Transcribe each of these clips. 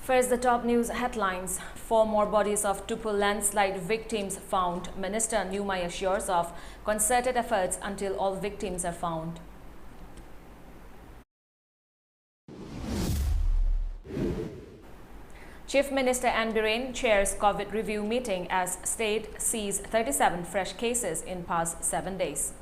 First, the top news headlines. 4 more bodies of Tupul landslide victims found. Minister Mami assures of concerted efforts until all victims are found. Chief Minister N. Biren chairs COVID review meeting as state sees 37 fresh cases in past 7 days.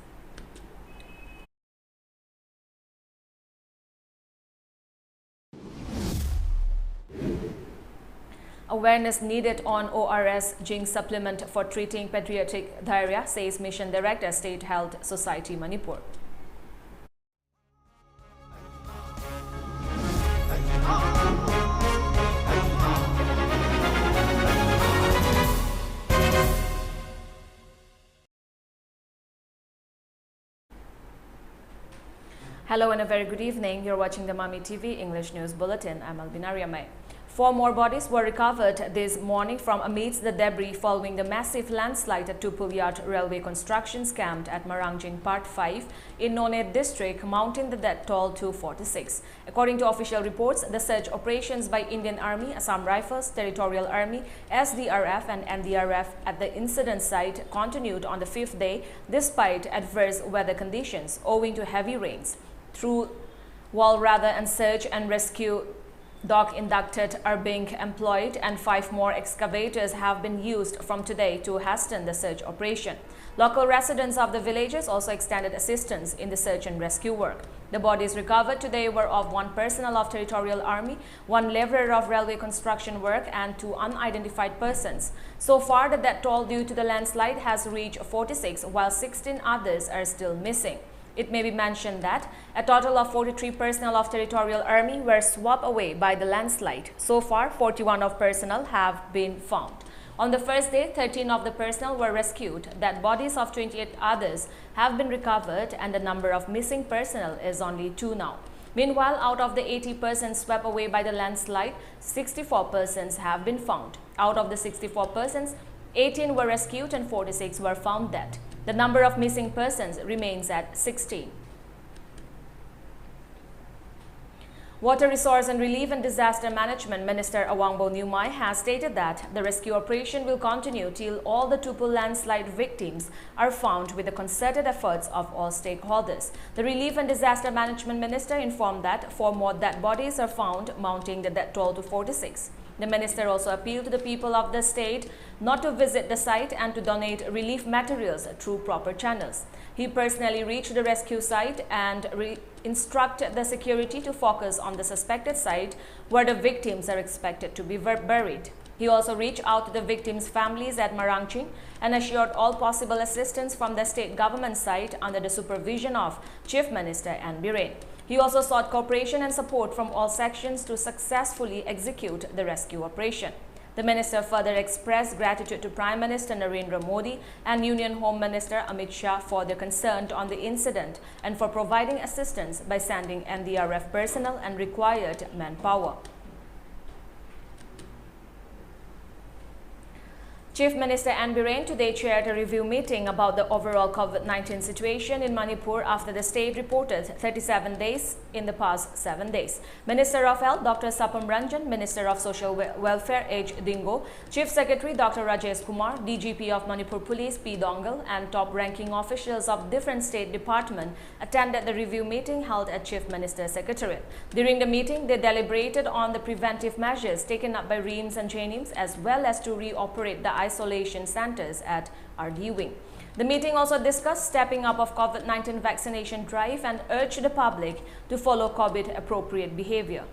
Awareness needed on ORS zinc supplement for treating pediatric diarrhea, says Mission Director, State Health Society, Manipur. Hello and a very good evening. You're watching the Mami TV English News Bulletin. I'm ALBINA. RIAMEI. 4 more bodies were recovered this morning from amidst the debris following the massive landslide at Tupul Yard Railway Construction Camp at Marangjing Part 5 in Noned district, mounting the death toll to 46. According to official reports, the search operations by Indian Army, Assam Rifles, Territorial Army, SDRF and NDRF at the incident site continued on the 5th day despite adverse weather conditions owing to heavy rains. Through wall rather and search and rescue dock inducted are being employed and 5 more excavators have been used from today to hasten the search operation. Local residents of the villages also extended assistance in the search and rescue work. The bodies recovered today were of 1 personnel of Territorial Army, 1 laborer of railway construction work and 2 unidentified persons. So far, the death toll due to the landslide has reached 46, while 16 others are still missing. It may be mentioned that a total of 43 personnel of Territorial Army were swept away by the landslide. So far, 41 of personnel have been found. On the first day, 13 of the personnel were rescued. Dead bodies of 28 others have been recovered and the number of missing personnel is only 2 now. Meanwhile, out of the 80 persons swept away by the landslide, 64 persons have been found. Out of the 64 persons, 18 were rescued and 46 were found dead. The number of missing persons remains at 16. Water Resource and Relief and Disaster Management Minister Awangbo Nyumai has stated that the rescue operation will continue till all the Tupul landslide victims are found with the concerted efforts of all stakeholders. The Relief and Disaster Management Minister informed that 4 more dead bodies are found, mounting the death toll to 46. The minister also appealed to the people of the state not to visit the site and to donate relief materials through proper channels. He personally reached the rescue site and instructed the security to focus on the suspected site where the victims are expected to be buried. He also reached out to the victims' families at Marangjing and assured all possible assistance from the state government side under the supervision of Chief Minister N. Biren. He also sought cooperation and support from all sections to successfully execute the rescue operation. The minister further expressed gratitude to Prime Minister Narendra Modi and Union Home Minister Amit Shah for their concern on the incident and for providing assistance by sending NDRF personnel and required manpower. Chief Minister N. Biren today chaired a review meeting about the overall COVID-19 situation in Manipur after the state reported 37 days in the past 7 days. Minister of Health Dr. Sapam Ranjan, Minister of Social Welfare H. Dingo, Chief Secretary Dr. Rajesh Kumar, DGP of Manipur Police P. Dongal and top-ranking officials of different state departments attended the review meeting held at Chief Minister's Secretariat. During the meeting, they deliberated on the preventive measures taken up by RIAMEI and JNIMS as well as to reoperate the isolation centers at RD Wing. The meeting also discussed stepping up of COVID-19 vaccination drive and urged the public to follow COVID-appropriate behavior.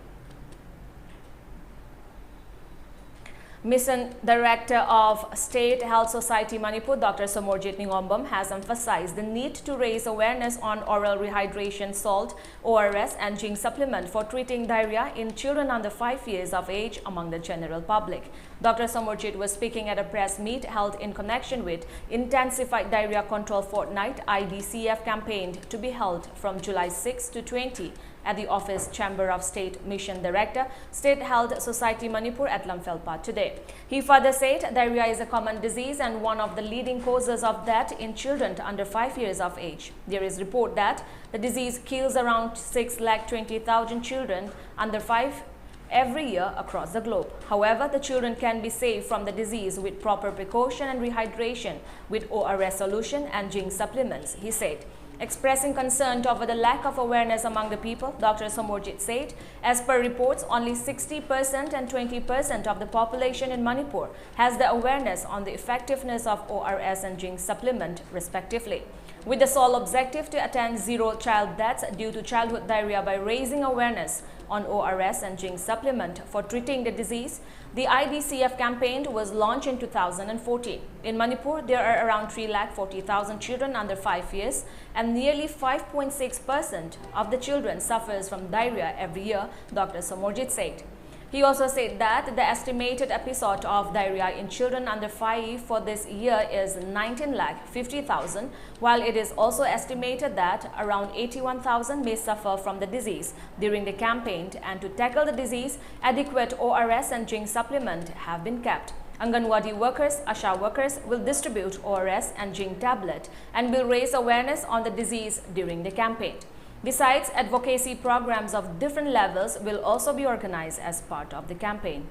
Mission Director of State Health Society Manipur, Dr. Somorjit Ningombam, has emphasized the need to raise awareness on oral rehydration salt, ORS, and zinc supplement for treating diarrhea in children under 5 years of age among the general public. Dr. Somorjit was speaking at a press meet held in connection with Intensified Diarrhea Control Fortnight IDCF campaign to be held from July 6 to 20 at the Office Chamber of State Mission Director, State Health Society Manipur at Lamphel today. He further said diarrhea is a common disease and one of the leading causes of death in children under 5 years of age. There is report that the disease kills around 6,20,000 children under 5 every year across the globe. However, the children can be saved from the disease with proper precaution and rehydration with ORS solution and zinc supplements, he said. Expressing concern over the lack of awareness among the people, Dr. Somorjit said, as per reports, only 60% and 20% of the population in Manipur has the awareness on the effectiveness of ORS and zinc supplement, respectively. With the sole objective to attain zero child deaths due to childhood diarrhea by raising awareness on ORS and zinc supplement for treating the disease, the IDCF campaign was launched in 2014. In Manipur, there are around 340,000 children under 5 years, and nearly 5.6% of the children suffers from diarrhea every year, Dr. Somorjit said. He also said that the estimated episode of diarrhea in children under 5 for this year is 19,50,000, while it is also estimated that around 81,000 may suffer from the disease during the campaign, and to tackle the disease, adequate ORS and zinc supplement have been kept. Anganwadi workers, Asha workers will distribute ORS and zinc tablet and will raise awareness on the disease during the campaign. Besides, advocacy programs of different levels will also be organized as part of the campaign.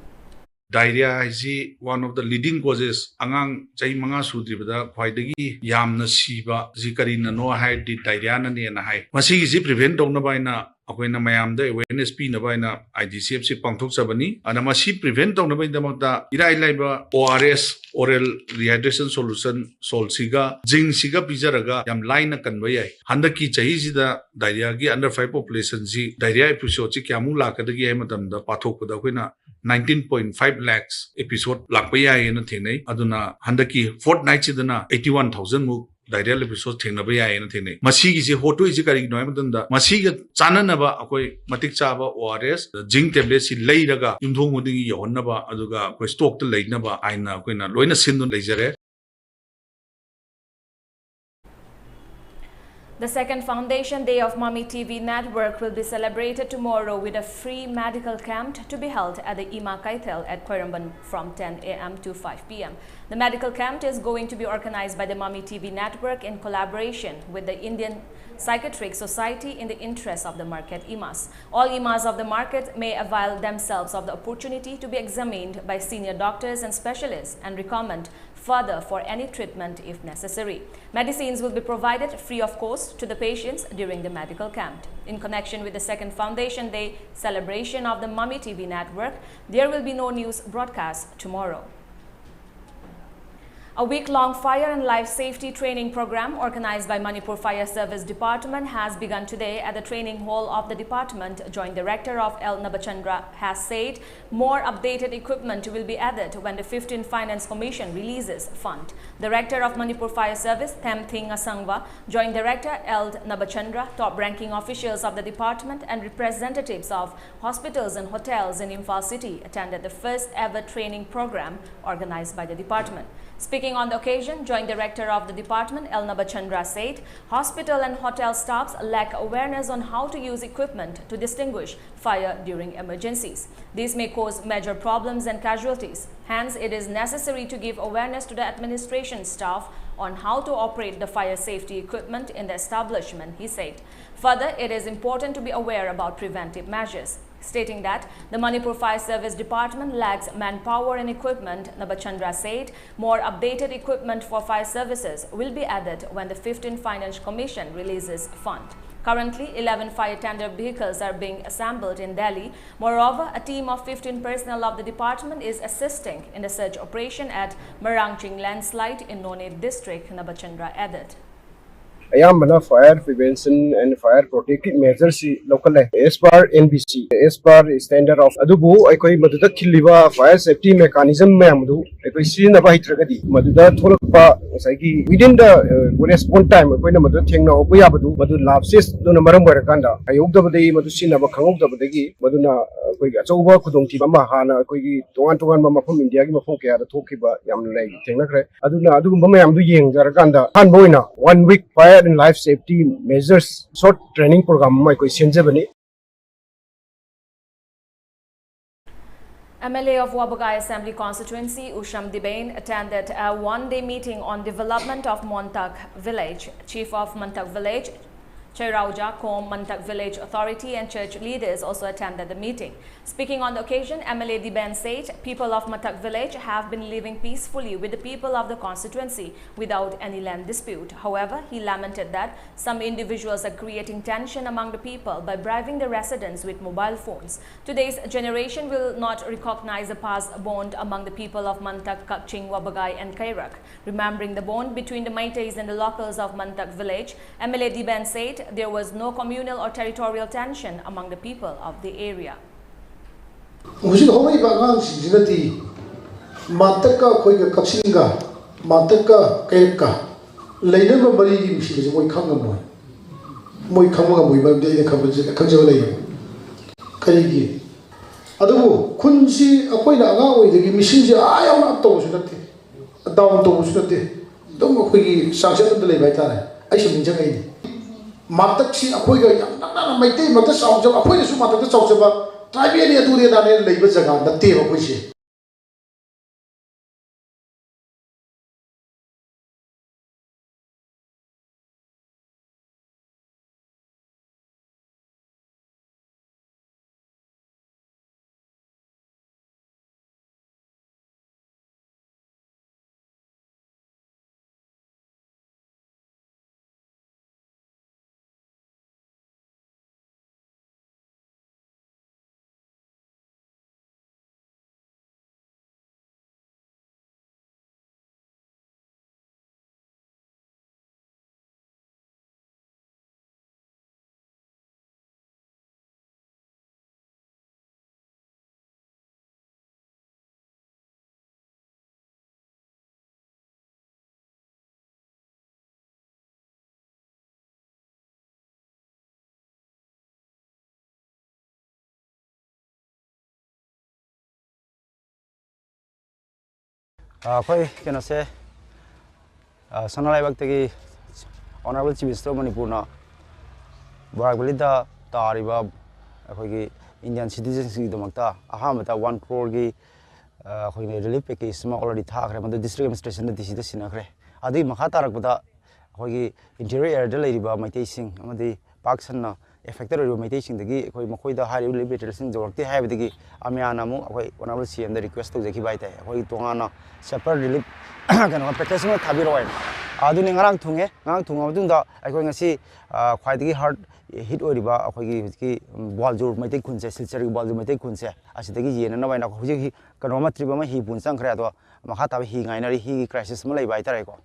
Diarrhea is one of the leading causes. Angang chay mga sudribada khwaidagi yamna siba zikarina no hai di diarrhea na ne na hai. Masi gi prevent dongna bai na akoina mayam da awareness pi na bai na IDCF si pangthok sabani ana masi prevent dongna bai damakta irai laiba ORS oral rehydration solution sol siga zinc siga pijaraga yam line na kanbai ai. Handaki chahi sida diarrhea gi under 5 population si diarrhea episode si kyamu lakadagi ai matamda pathok pada koina 19.5 lakhs episode lakpaya ena thenai aduna handaki fortnight sidana 81,000 mu diarrhea episode thengnaba ena thenai masi gi se hoto isi kari noi matanda masi ga chananaba akoi matik chaba ORS zinc tablet si leiraga yumthong mudigi yonnaba aduga akoi stock ta leinaba aina akoina loina sindun leijare. The second Foundation Day of Mami TV Network will be celebrated tomorrow with a free medical camp to be held at the Ima Kaithel at Koiramban from 10 a.m. to 5 p.m. The medical camp is going to be organized by the Mami TV Network in collaboration with the Indian Psychiatric Society in the interest of the market IMAs. All IMAs of the market may avail themselves of the opportunity to be examined by senior doctors and specialists and recommend further for any treatment if necessary. Medicines will be provided free of cost to the patients during the medical camp. In connection with the second Foundation Day celebration of the Mami TV network, there will be no news broadcast tomorrow. A week-long fire and life safety training program organized by Manipur Fire Service Department has begun today at the training hall of the department. Joint Director of L. Nabachandra has said more updated equipment will be added when the 15th Finance Commission releases fund. Director of Manipur Fire Service, Them Thing Asangwa, Joint Director L. Nabachandra, top-ranking officials of the department and representatives of hospitals and hotels in Imphal City attended the first ever training program organized by the department. Speaking on the occasion, Joint Director of the department, L. Nabachandra, said hospital and hotel staffs lack awareness on how to use equipment to distinguish fire during emergencies. This may cause major problems and casualties. Hence, it is necessary to give awareness to the administration staff on how to operate the fire safety equipment in the establishment, he said. Further, it is important to be aware about preventive measures. Stating that the Manipur Fire Service Department lacks manpower and equipment, Nabachandra said more updated equipment for fire services will be added when the 15th Finance Commission releases fund. Currently, 11 fire tender vehicles are being assembled in Delhi. Moreover, a team of 15 personnel of the department is assisting in the search operation at Marangching landslide in Noned district, Nabachandra added. Ayambana fire prevention and fire protective measures local as per NBC as per standard of adubu aikoi maduda khiliba fire safety mechanism mamdu aikoi sina ba hitragadi maduda tholakpa saigi within the response time aikoi na madu thengna opuya badu madu lapses dona maram barakanda ayogdabadai madu sina ba khangogdabadagi maduna aikoi achauba khudongti ba hana aikoi tongan ba mafam India gi mafam kaya da thokiba yam lai thengnakre aduna adugumba mayamdu yengjarakanda han boina 1 week fire and life safety measures short training program mai koi senjabani. MLA of Wabagai Assembly Constituency, Usham Dibain, attended a one-day meeting on development of Montak Village. Chief of Montak Village, Chairauja, Kom, Mantak Village Authority and church leaders also attended the meeting. Speaking on the occasion, MLA Diben said people of Mantak Village have been living peacefully with the people of the constituency without any land dispute. However, he lamented that some individuals are creating tension among the people by bribing the residents with mobile phones. Today's generation will not recognize the past bond among the people of Mantak, Kakching, Wabagay and Kairak. Remembering the bond between the Meiteis and the locals of Mantak Village, MLA Diben said there was no communal or territorial tension among the people of the area. Matak akoiga yam na maite mata saujab akoina su matak saujaba tribe ni adure da ne leiba jaga da te ba koise Koi kena se sanalai baktagi honorable chief minister Manipur na Baragbalida tariba koi Indian citizens ki damakta ahamata 1 crore ki koi relief package ma already thakre madu district administration na disi sinakre adi makha tarakbada koi interior area da leiriba maitai sing amadi paksanna affected ro maitai sing dagi koi makoi da high level sing jorti haibadagi amyana mu koi honorable cm da request to jaki baitai koi tongana separate relief kana package ma thabiroi aduni ngarang thunga akoi ngasi khwaidagi hard hit oriba akoi ki baljur maitai khunse silchar ki baljur maitai khunse asidagi yena na baina huji kanoma triba ma hi punsang khra do makha ta hi ngainari hi crisis ma lei bai tarai ko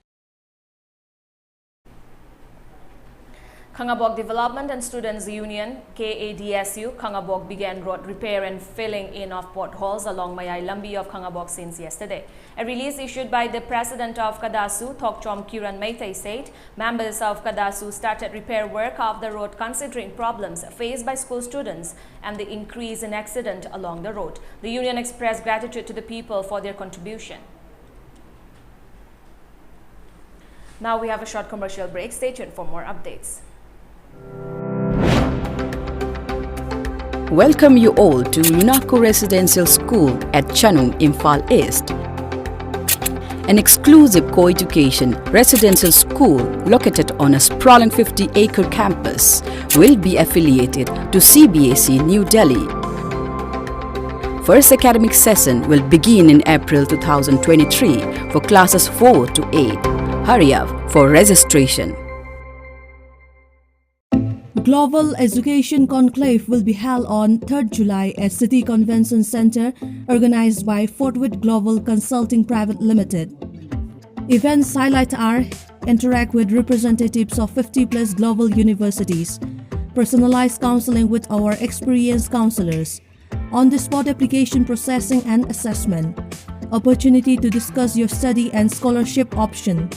Khangabok Development and Students Union KADSU Khangabok began road repair and filling in of potholes along Mayai Lambi of Khangabok since yesterday. A release issued by the president of KADASU, Thokchom Kiran Meitei, said members of KADASU started repair work of the road considering problems faced by school students and the increase in accident along the road. The union expressed gratitude to the people for their contribution. Now we have a short commercial break. Stay tuned for more updates. Welcome you all to Lunako Residential School at Chanung, Imphal East. An exclusive co-education residential school located on a sprawling 50-acre campus will be affiliated to CBSE New Delhi. First academic session will begin in April 2023 for classes 4 to 8. Hurry up for registration. Global Education Conclave will be held on 3rd July at City Convention Center, organized by Fortwith Global Consulting Private Limited. Events highlight are interact with representatives of 50+ global universities, personalized counseling with our experienced counselors, on-the-spot application processing and assessment, opportunity to discuss your study and scholarship option,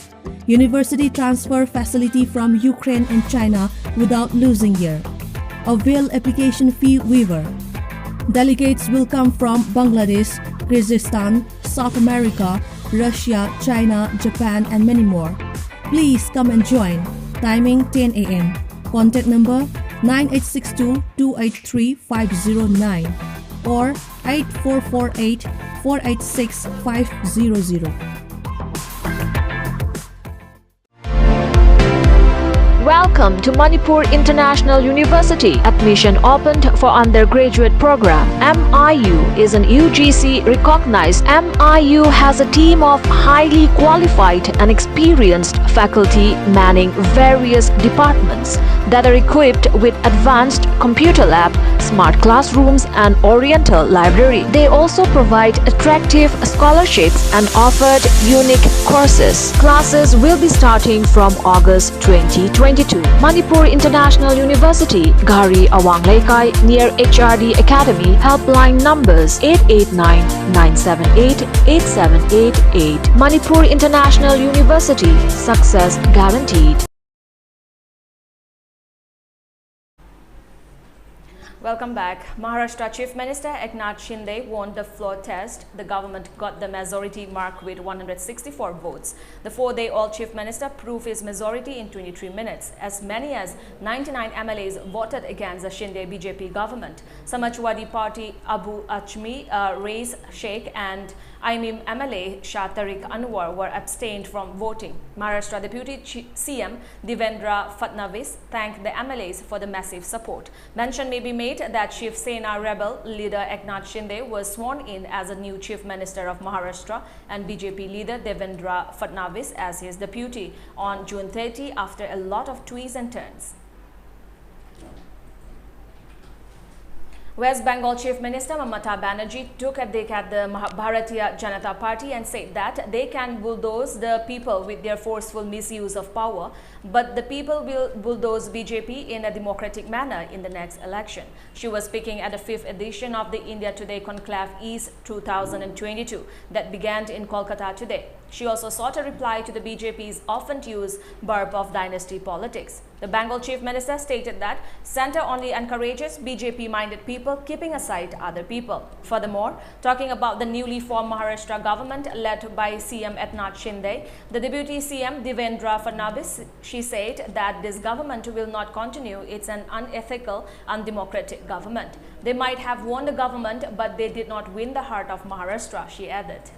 university transfer facility from Ukraine and China without losing year, avail application fee waiver. Delegates will come from Bangladesh, Kyrgyzstan, South America, Russia, China, Japan and many more. Please come and join. Timing 10 a.m. Contact number 9862-283-509 or 8448-486-500. Welcome to Manipur International University. Admission opened for undergraduate program. MIU is an UGC recognized. MIU has a team of highly qualified and experienced faculty manning various departments that are equipped with advanced computer lab, smart classrooms and oriental library. They also provide attractive scholarships and offered unique courses. Classes will be starting from August 2022. Manipur International University, Gari Awang Laikai, near HRD Academy. Helpline numbers 889-978-8788. Manipur International University, success guaranteed. Welcome back. Maharashtra Chief Minister Eknath Shinde won the floor test. The government got the majority mark with 164 votes. The four-day-old Chief Minister proved his majority in 23 minutes. As many as 99 MLAs voted against the Shinde BJP government. Samajwadi Party Abu Achmi, Reis Sheikh and IMIM MLA Shah Tariq Anwar were abstained from voting. Maharashtra Deputy CM Devendra Fadnavis thanked the MLAs for the massive support. Mention may be made that Shiv Sena rebel leader Eknath Shinde was sworn in as a new Chief Minister of Maharashtra and BJP leader Devendra Fadnavis as his deputy on June 30 after a lot of twists and turns. West Bengal Chief Minister Mamata Banerjee took a dig at the Bharatiya Janata Party and said that they can bulldoze the people with their forceful misuse of power, but the people will bulldoze BJP in a democratic manner in the next election. She was speaking at the 5th edition of the India Today Conclave East 2022 that began in Kolkata today. She also sought a reply to the BJP's often used burp of dynasty politics. The Bengal Chief Minister stated that centre only encourages BJP-minded people, keeping aside other people. Furthermore, talking about the newly formed Maharashtra government led by CM Eknath Shinde, the Deputy CM Devendra Fadnavis, she said that this government will not continue. It's an unethical, undemocratic government. They might have won the government, but they did not win the heart of Maharashtra, she added.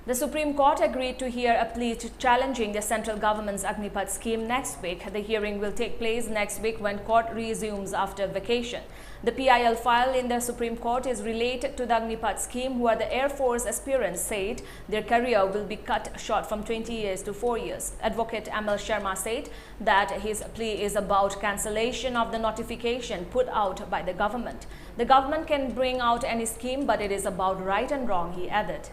The Supreme Court agreed to hear a plea challenging the central government's Agnipath scheme next week. The hearing will take place next week when court resumes after vacation. The PIL file in the Supreme Court is related to the Agnipath scheme, where the Air Force aspirants said their career will be cut short from 20 years to 4 years. Advocate Amal Sharma said that his plea is about cancellation of the notification put out by the government. The government can bring out any scheme, but it is about right and wrong, he added.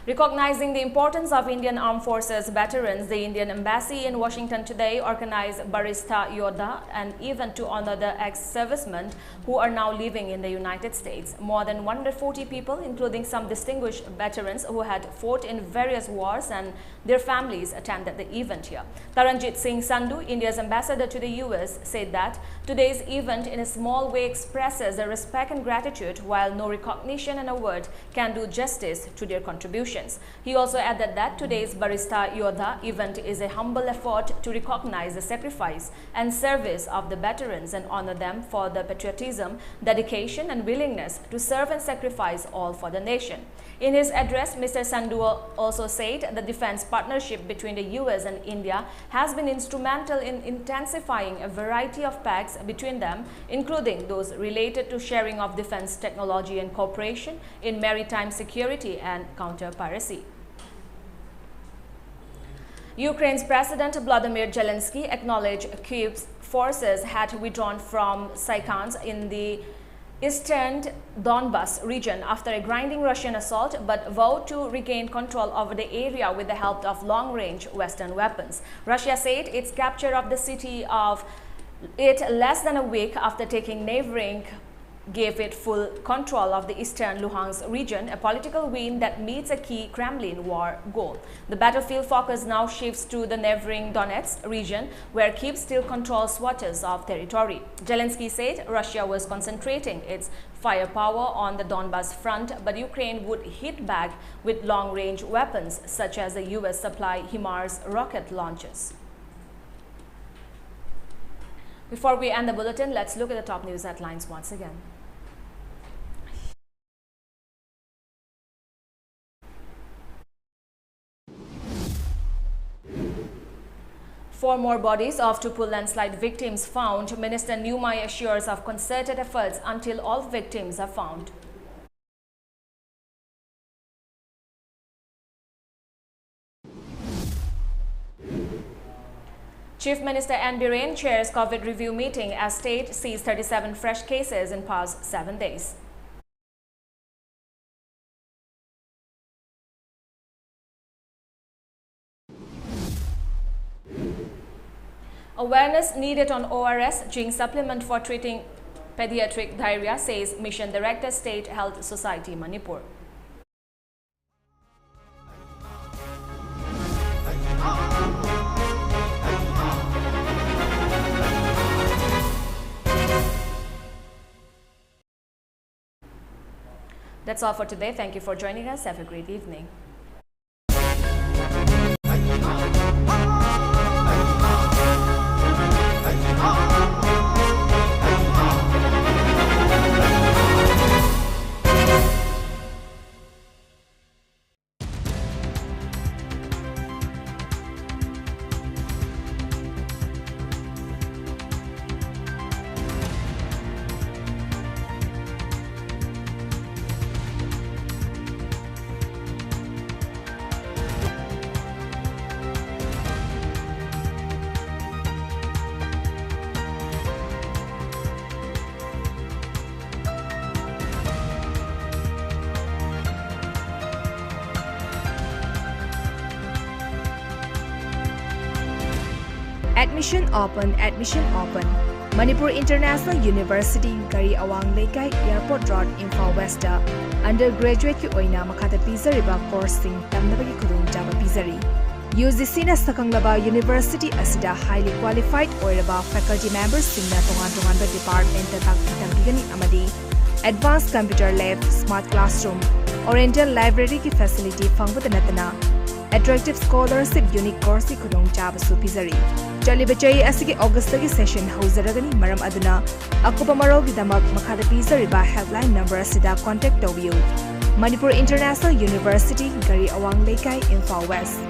Recognizing the importance of Indian Armed Forces veterans, the Indian Embassy in Washington today organized Barista Yoda, an event to honor the ex-servicemen who are now living in the United States. More than 140 people, including some distinguished veterans who had fought in various wars and their families, attended the event here. Taranjit Singh Sandhu, India's ambassador to the US, said that today's event in a small way expresses their respect and gratitude, while no recognition and award can do justice to their contribution. He also added that today's Barista Yoda event is a humble effort to recognize the sacrifice and service of the veterans and honor them for the patriotism, dedication and willingness to serve and sacrifice all for the nation. In his address, Mr. Sandhu also said the defense partnership between the US and India has been instrumental in intensifying a variety of pacts between them, including those related to sharing of defense technology and cooperation in maritime security and counter-piracy. Ukraine's President Vladimir Zelensky acknowledged Kyiv's forces had withdrawn from Sychansk in the eastern Donbas region after a grinding Russian assault, but vowed to regain control over the area with the help of long-range Western weapons. Russia said its capture of the city of it less than a week after taking neighboring gave it full control of the eastern Luhansk region, a political win that meets a key Kremlin war goal. The battlefield focus now shifts to the neighboring Donetsk region, where Kyiv still controls swathes of territory. Zelensky said Russia was concentrating its firepower on the Donbas front, but Ukraine would hit back with long-range weapons, such as the US supply HIMARS rocket launchers. Before we end the bulletin, let's look at the top news headlines once again. 4 more bodies of Tupul landslide victims found. Minister Mami assures of concerted efforts until all victims are found. Chief Minister N. Biren chairs COVID review meeting as state sees 37 fresh cases in past 7 days. Awareness needed on ORS, zinc supplement for treating pediatric diarrhea, says Mission Director, State Health Society, Manipur. That's all for today. Thank you for joining us. Have a great evening. Admission open, admission open. Manipur International University, Gari Awang Lekai, Airport Road, Imphal West, undergraduate ki oina makhata pizariba course sing tamnabagi khudung jaba pizari. UGC na sakanglaba university asida highly qualified oiraba faculty members singna tongan department ta takpigani amadi advanced computer lab, smart classroom, oriental library ki facility fangbuda natana attractive scholarship unique course ki khudung jaba su pizari. Chalibachai asigi August tagi session hauzaragani maram aduna akupa marog damak makhada pizariba helpline number asida contact tawbiu. Manipur International University, Gari Awang Lekai, Imphal West.